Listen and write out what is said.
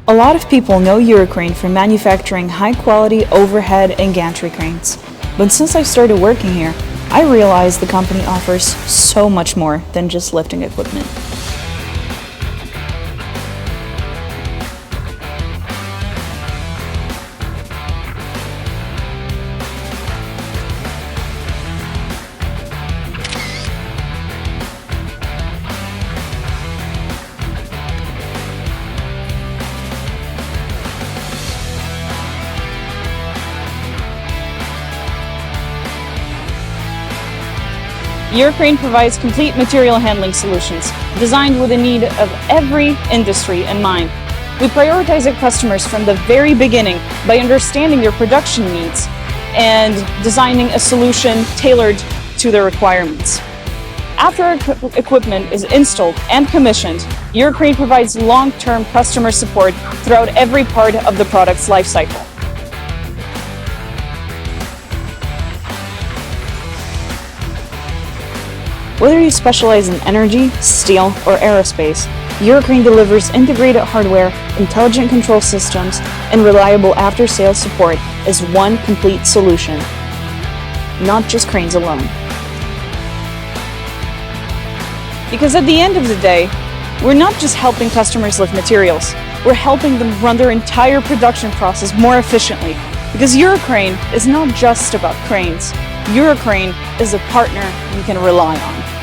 A lot of people know Eurocrane for manufacturing high-quality overhead and gantry cranes. But since I started working here, I realized the company offers so much more than just lifting equipment. Eurocrane provides complete material handling solutions, designed with the need of every industry in mind. We prioritize our customers from the very beginning by understanding their production needs and designing a solution tailored to their requirements. After our equipment is installed and commissioned, Eurocrane provides long-term customer support throughout every part of the product's life cycle. Whether you specialize in energy, steel, or aerospace, Eurocrane delivers integrated hardware, intelligent control systems, and reliable after-sales support as one complete solution, not just cranes alone. Because at the end of the day, we're not just helping customers lift materials, we're helping them run their entire production process more efficiently. Because Eurocrane is not just about cranes. Eurocrane is a partner you can rely on.